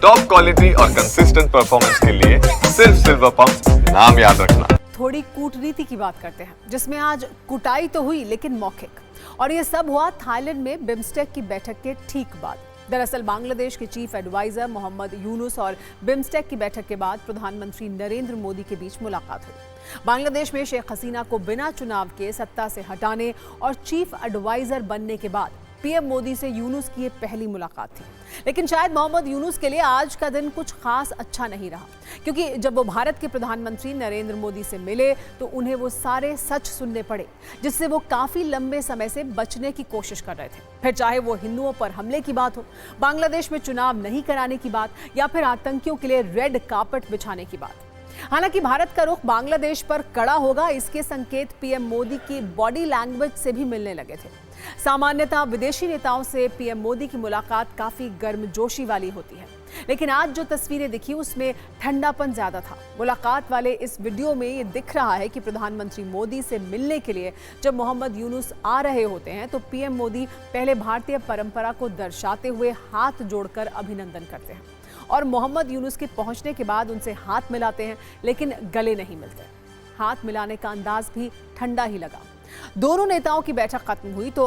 Top quality और consistent performance के लिए सिर्फ सिल्वर पंप नाम याद रखना। थोड़ी कूटनीति की बात करते हैं, जिसमें आज कुटाई तो हुई लेकिन मौखिक, और ये सब हुआ थाईलैंड में बिम्स्टेक की बैठक के ठीक बाद। दरअसल बांग्लादेश के चीफ एडवाइजर मोहम्मद यूनुस और बिम्स्टेक की बैठक के बाद प्रधानमंत्री नरेंद्र मोदी के बीच मुलाकात हुई। बांग्लादेश में शेख हसीना को बिना चुनाव के सत्ता से हटाने और चीफ एडवाइजर बनने के बाद पीएम मोदी से यूनुस की ये पहली मुलाकात थी। लेकिन शायद मोहम्मद यूनुस के लिए आज का दिन कुछ खास अच्छा नहीं रहा, क्योंकि जब वो भारत के प्रधानमंत्री नरेंद्र मोदी से मिले तो उन्हें वो सारे सच सुनने पड़े, जिससे वो काफी लंबे समय से बचने की कोशिश कर रहे थे। फिर चाहे वो हिंदुओं पर हमले की बात हो, बांग्लादेश में चुनाव नहीं कराने की बात, या फिर आतंकियों के लिए रेड कार्पेट बिछाने की बात। हालांकि भारत का रुख बांग्लादेश पर कड़ा होगा, इसके संकेत पीएम मोदी की बॉडी लैंग्वेज से भी मिलने लगे थे। सामान्यतः विदेशी नेताओं से पीएम मोदी की मुलाकात काफी गर्मजोशी वाली होती है, लेकिन आज जो तस्वीरें दिखी उसमें ठंडापन ज्यादा था। मुलाकात वाले इस वीडियो में ये दिख रहा है कि प्रधानमंत्री मोदी से मिलने के लिए जब मोहम्मद यूनुस आ रहे होते हैं तो पीएम मोदी पहले भारतीय परंपरा को दर्शाते हुए हाथ जोड़कर अभिनंदन करते हैं, और मोहम्मद यूनुस के पहुंचने के बाद उनसे हाथ मिलाते हैं, लेकिन गले नहीं मिलते। हाथ मिलाने का अंदाज भी ठंडा ही लगा। दोनों नेताओं की बैठक खत्म हुई तो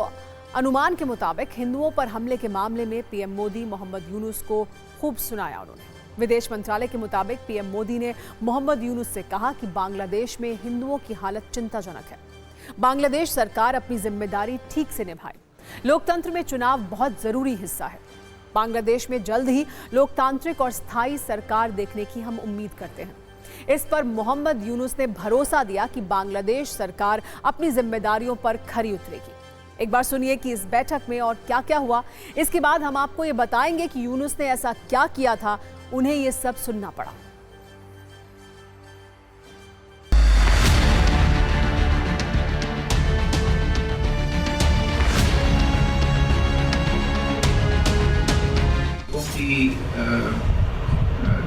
अनुमान के मुताबिक हिंदुओं पर हमले के मामले में पीएम मोदी मोहम्मद यूनुस को खूब सुनाया उन्होंने। विदेश मंत्रालय के मुताबिक पीएम मोदी ने मोहम्मद यूनुस से कहा कि बांग्लादेश में हिंदुओं की हालत चिंताजनक है। बांग्लादेश सरकार अपनी जिम्मेदारी ठीक से निभाए। लोकतंत्र में चुनाव बहुत जरूरी हिस्सा है। बांग्लादेश में जल्द ही लोकतांत्रिक और स्थायी सरकार देखने की हम उम्मीद करते हैं। इस पर मोहम्मद यूनुस ने भरोसा दिया कि बांग्लादेश सरकार अपनी जिम्मेदारियों पर खरी उतरेगी। एक बार सुनिए कि इस बैठक में और क्या क्या हुआ। इसके बाद हम आपको ये बताएंगे कि यूनुस ने ऐसा क्या किया था, उन्हें ये सब सुनना पड़ा।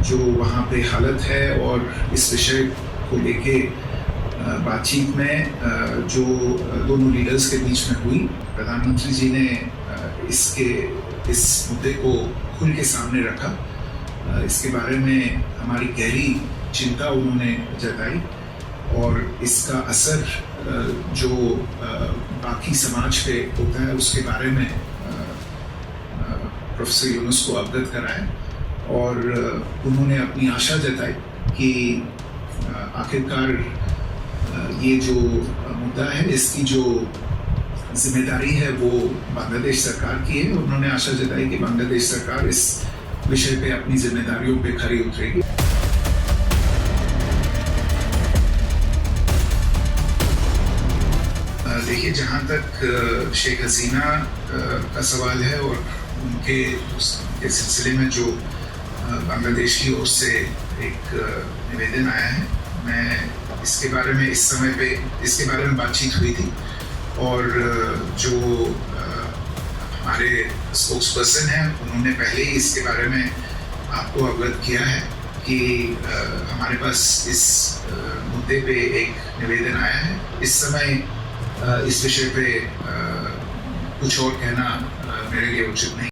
जो वहाँ पे हालत है और इस विषय को लेके बातचीत में जो दोनों लीडर्स के बीच में हुई, प्रधानमंत्री जी ने इस मुद्दे को खुल के सामने रखा। इसके बारे में हमारी गहरी चिंता उन्होंने जताई और इसका असर जो बाकी समाज पे होता है उसके बारे में प्रोफेसर यूनुस को अवगत कराया, और उन्होंने अपनी आशा जताई कि आखिरकार ये जो मुद्दा है इसकी जो जिम्मेदारी है वो बांग्लादेश सरकार की है। उन्होंने आशा जताई कि बांग्लादेश सरकार इस विषय पे अपनी जिम्मेदारियों पे खरी उतरेगी। देखिए, जहाँ तक शेख हसीना का सवाल है और उनके सिलसिले में जो बांग्लादेश की ओर से एक निवेदन आया है, मैं इसके बारे में इसके बारे में बातचीत हुई थी, और जो हमारे स्पोक्स पर्सन हैं उन्होंने पहले ही इसके बारे में आपको अवगत किया है कि हमारे पास इस मुद्दे पे एक निवेदन आया है। इस समय इस विषय पे कुछ और कहना मेरे लिए उचित नहीं।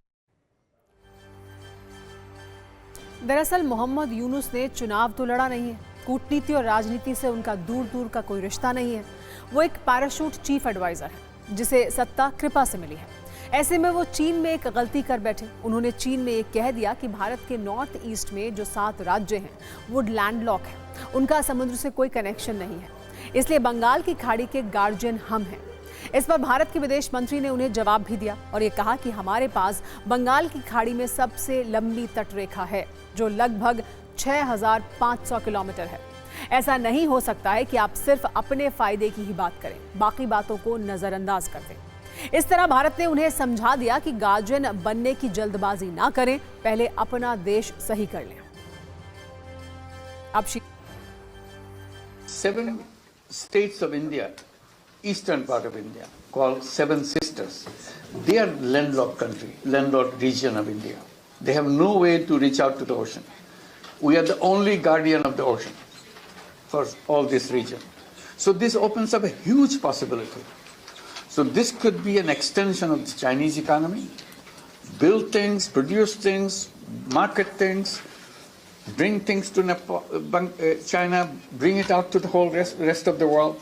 दरअसल मोहम्मद यूनुस ने चुनाव तो लड़ा नहीं है, कूटनीति और राजनीति से उनका दूर दूर का कोई रिश्ता नहीं है। वो एक पैराशूट चीफ एडवाइजर है जिसे सत्ता कृपा से मिली है। ऐसे में वो चीन में एक गलती कर बैठे। उन्होंने चीन में ये कह दिया कि भारत के नॉर्थ ईस्ट में जो 7 राज्य हैं वो लैंडलॉक है, उनका समुद्र से कोई कनेक्शन नहीं है, इसलिए बंगाल की खाड़ी के गार्जियन हम हैं। इस पर भारत के विदेश मंत्री ने उन्हें जवाब भी दिया और ये कहा कि हमारे पास बंगाल की खाड़ी में सबसे लंबी तटरेखा है जो लगभग 6500 किलोमीटर है। ऐसा नहीं हो सकता है कि आप सिर्फ अपने फायदे की ही बात करें, बाकी बातों को नजरअंदाज कर दें। इस तरह भारत ने उन्हें समझा दिया कि गार्जियन बनने की जल्दबाजी ना करें, पहले अपना देश सही कर लें। अब 7 states of India, eastern part of India, called Seven Sisters. They are landlocked country, landlocked region of India. They have no way to reach out to the ocean. We are the only guardian of the ocean for all this region. So this opens up a huge possibility. So this could be an extension of the Chinese economy, build things, produce things, market things, bring things to China, bring it out to the whole rest of the world.